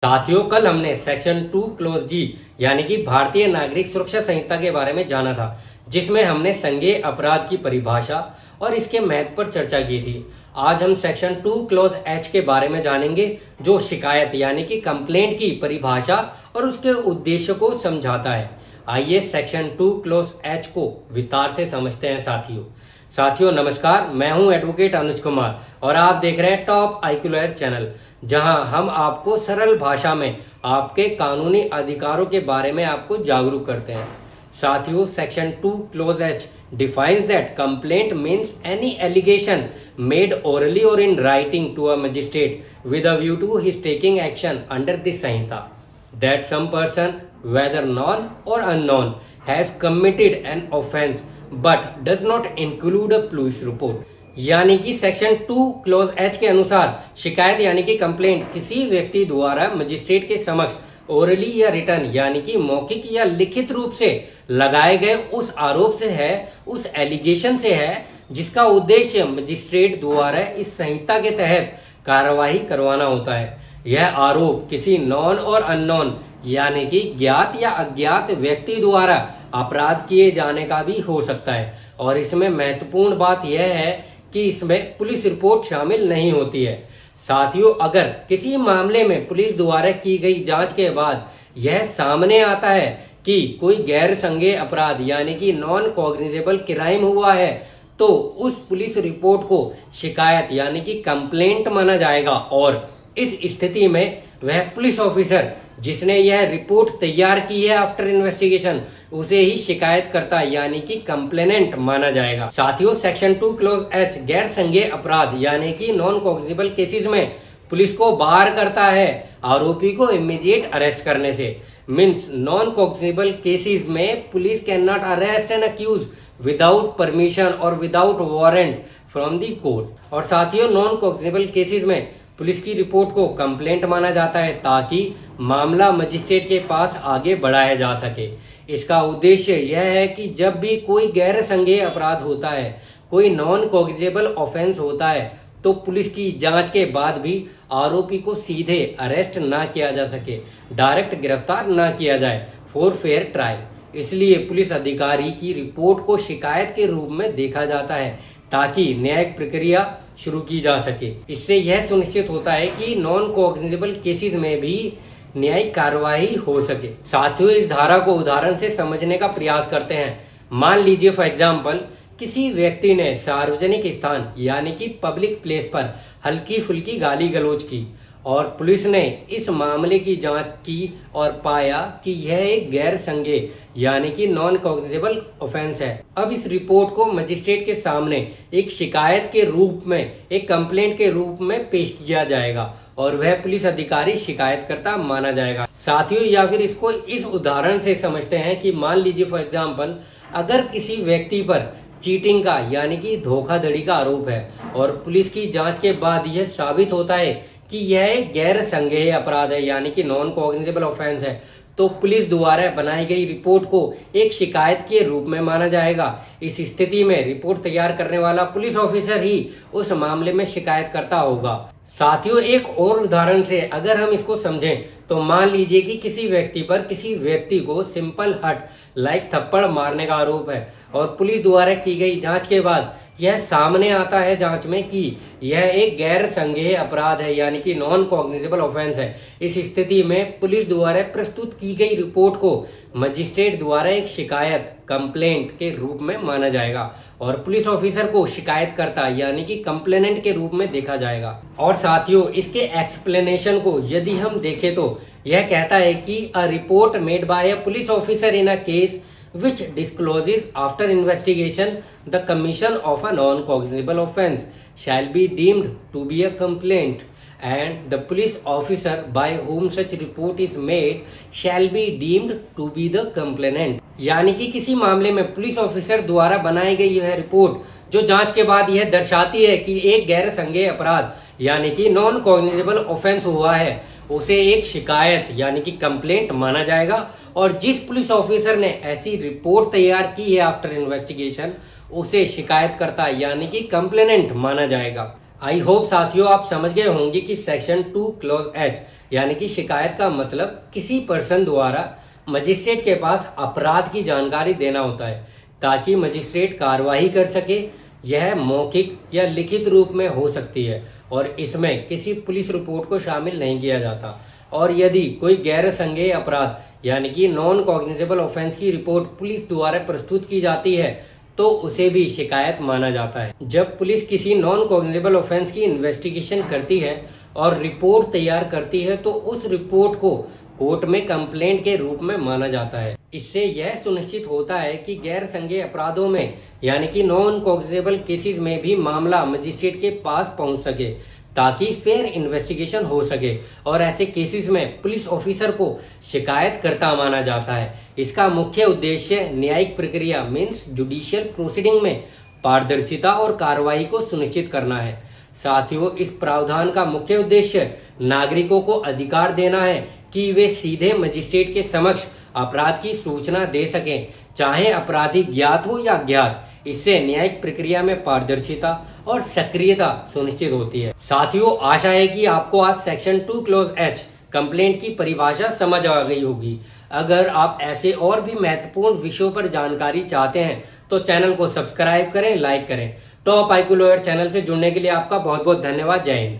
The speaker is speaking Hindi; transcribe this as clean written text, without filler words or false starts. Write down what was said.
साथियों, कल हमने सेक्शन 2 क्लोज जी यानी कि भारतीय नागरिक सुरक्षा संहिता के बारे में जाना था, जिसमें हमने संज्ञेय अपराध की परिभाषा और इसके महत्व पर चर्चा की थी। आज हम सेक्शन 2 क्लोज एच के बारे में जानेंगे, जो शिकायत यानी कि कंप्लेंट की परिभाषा और उसके उद्देश्य को समझाता है। आइए सेक्शन 2 क्लोज एच को विस्तार से समझते हैं। साथियों नमस्कार, मैं हूं एडवोकेट अनुज कुमार और आप देख रहे हैं टॉप IQ लॉयर चैनल, जहां हम आपको सरल भाषा में आपके कानूनी अधिकारों के बारे में आपको जागरूक करते हैं। साथियों, section 2 close H defines that complaint means any allegation made orally or in writing to a magistrate with a view to his taking action under this Samhita that some person, whether known or unknown, has committed an offence but does not include a police report। यानी कि सेक्शन 2 क्लोज एच के अनुसार शिकायत यानी कि कंप्लेंट किसी व्यक्ति द्वारा मजिस्ट्रेट के समक्ष ओरली या रिटर्न यानी कि मौखिक या लिखित रूप से लगाए गए उस आरोप से है, उस एलिगेशन से है, जिसका उद्देश्य मजिस्ट्रेट द्वारा इस संहिता के तहत कार्यवाही करवाना होता है। यह आरोप किसी नॉन और अननोन यानी कि ज्ञात या अज्ञात व्यक्ति द्वारा अपराध किए जाने का भी हो सकता है। और इसमें महत्वपूर्ण बात यह है कि इसमें पुलिस रिपोर्ट शामिल नहीं होती है। साथियों, अगर किसी मामले में पुलिस द्वारा की गई जांच के बाद यह सामने आता है कि कोई गैर संज्ञेय अपराध यानी कि नॉन कॉग्निजेबल क्राइम हुआ है, तो उस पुलिस रिपोर्ट को शिकायत यानी कि कंप्लेंट माना जाएगा और इस स्थिति में वह पुलिस ऑफिसर जिसने यह रिपोर्ट तैयार की है आफ्टर इन्वेस्टिगेशन, उसे ही शिकायतकर्ता यानी कि कंप्लेनेंट माना जाएगा। साथियों, सेक्शन 2 क्लोज एच गैर संज्ञेय अपराध यानी कि नॉन कॉग्निजेबल केसेस में पुलिस को बार करता है आरोपी को इमीडिएट अरेस्ट करने से। मीन्स नॉन कॉग्निजेबल केसेस में police can not arrest an accuse without permission और without warrant from the court. और साथियों, नॉन कॉग्निजेबल केसेस में पुलिस की रिपोर्ट को कंप्लेंट माना जाता है ताकि मामला मजिस्ट्रेट के पास आगे बढ़ाया जा सके। इसका उद्देश्य यह है कि जब भी कोई गैर संज्ञेय अपराध होता है, कोई नॉन कॉग्निजेबल ऑफेंस होता है, तो पुलिस की जांच के बाद भी आरोपी को सीधे अरेस्ट ना किया जा सके, डायरेक्ट गिरफ्तार ना किया जाए फॉर फेयर ट्रायल। इसलिए पुलिस अधिकारी की रिपोर्ट को शिकायत के रूप में देखा जाता है ताकि न्यायिक प्रक्रिया शुरू की जा सके। इससे यह सुनिश्चित होता है कि नॉन कॉग्निजेबल केसेस में भी न्यायिक कार्यवाही हो सके। साथियों, इस धारा को उदाहरण से समझने का प्रयास करते हैं। मान लीजिए फॉर एग्जाम्पल, किसी व्यक्ति ने सार्वजनिक स्थान यानी कि पब्लिक प्लेस पर हल्की फुल्की गाली गलौज की और पुलिस ने इस मामले की जांच की और पाया कि यह एक गैर संज्ञेय यानी कि नॉन कॉग्निजेबल ऑफेंस है। अब इस रिपोर्ट को मजिस्ट्रेट के सामने एक शिकायत के रूप में, एक कंप्लेंट के रूप में पेश किया जाएगा और वह पुलिस अधिकारी शिकायतकर्ता माना जाएगा। साथियों, या फिर इसको इस उदाहरण से समझते हैं कि मान लीजिए फॉर एग्जाम्पल, अगर किसी व्यक्ति पर चीटिंग का यानी कि धोखाधड़ी का आरोप है और पुलिस की जांच के बाद यह साबित होता है कि यह एक गैर संज्ञेय अपराध है यानी कि नॉन कॉग्निजेबल ऑफेंस है, तो पुलिस द्वारा बनाई गई रिपोर्ट को एक शिकायत के रूप में माना जाएगा। इस स्थिति में रिपोर्ट तैयार करने वाला पुलिस ऑफिसर ही उस मामले में शिकायतकर्ता होगा। साथियों, एक और उदाहरण से अगर हम इसको समझें तो मान लीजिए कि किसी व्यक्ति पर किसी व्यक्ति को सिंपल हट लाइक थप्पड़ मारने का आरोप है और पुलिस द्वारा की गई जांच के बाद यह सामने आता है जांच में कि यह एक गैर संज्ञेय अपराध है यानी कि नॉन कॉग्निजेबल ऑफेंस है। इस स्थिति में पुलिस द्वारा प्रस्तुत की गई रिपोर्ट को मजिस्ट्रेट द्वारा एक शिकायत कंप्लेंट के रूप में माना जाएगा और पुलिस ऑफिसर को शिकायतकर्ता यानी कि कंप्लेनेंट के रूप में देखा जाएगा। और साथियों, इसके एक्सप्लेनेशन को यदि हम देखें तो यह कहता है कि a report made by a police officer in a case which discloses after investigation the commission of a non-cognizable offence shall be deemed to be a complaint, and the police officer by whom such report is made shall be deemed to be the complainant। यानी कि किसी मामले में पुलिस ऑफिसर द्वारा बनाई गई यह रिपोर्ट जो जांच के बाद यह दर्शाती है कि एक गैर संज्ञेय अपराध यानी कि नॉन कॉग्निजेबल ऑफेंस हुआ है, उसे एक शिकायत यानी कि कंप्लेंट माना जाएगा। और जिस पुलिस ऑफिसर ने ऐसी रिपोर्ट तैयार की है आफ्टर इन्वेस्टिगेशन, उसे शिकायतकर्ता यानी कि कंप्लेनेंट माना जाएगा। आई होप साथियों आप समझ गए होंगे कि सेक्शन 2 क्लॉज एच यानी कि शिकायत का मतलब किसी पर्सन द्वारा मजिस्ट्रेट के पास अपराध की जानकारी देना होता है ताकि मजिस्ट्रेट कार्रवाई कर सके। यह मौखिक या लिखित रूप में हो सकती है और इसमें किसी पुलिस रिपोर्ट को शामिल नहीं किया जाता। और यदि कोई गैर संज्ञेय अपराध यानी कि नॉन कॉग्निजेबल ऑफेंस की रिपोर्ट पुलिस द्वारा प्रस्तुत की जाती है तो उसे भी शिकायत माना जाता है। जब पुलिस किसी नॉन कॉग्निजेबल ऑफेंस की इन्वेस्टिगेशन करती है और रिपोर्ट तैयार करती है तो उस रिपोर्ट को कोर्ट में कंप्लेंट के रूप में माना जाता है। इससे यह सुनिश्चित होता है कि गैर संज्ञेय अपराधों में यानी कि नॉन कॉग्निजेबल केसेस में भी मामला मजिस्ट्रेट के पास पहुंच सके ताकि फेयर इन्वेस्टिगेशन हो सके और ऐसे केसेस में पुलिस ऑफिसर को शिकायतकर्ता माना जाता है। इसका मुख्य उद्देश्य न्यायिक प्रक्रिया मीन्स जुडिशियल प्रोसीडिंग में पारदर्शिता और कार्रवाई को सुनिश्चित करना है। साथियों, इस प्रावधान का मुख्य उद्देश्य नागरिकों को अधिकार देना है कि वे सीधे मजिस्ट्रेट के समक्ष अपराध की सूचना दे सकें, चाहे अपराधी ज्ञात हो या अज्ञात। इससे न्यायिक प्रक्रिया में पारदर्शिता और सक्रियता सुनिश्चित होती है। साथियों, आशा है कि आपको आज सेक्शन 2 क्लॉज एच कंप्लेंट की परिभाषा समझ आ गई होगी। अगर आप ऐसे और भी महत्वपूर्ण विषयों पर जानकारी चाहते हैं तो चैनल को सब्सक्राइब करें, लाइक करें। टॉप IQ लॉयर चैनल से जुड़ने के लिए आपका बहुत बहुत धन्यवाद। जय हिंद।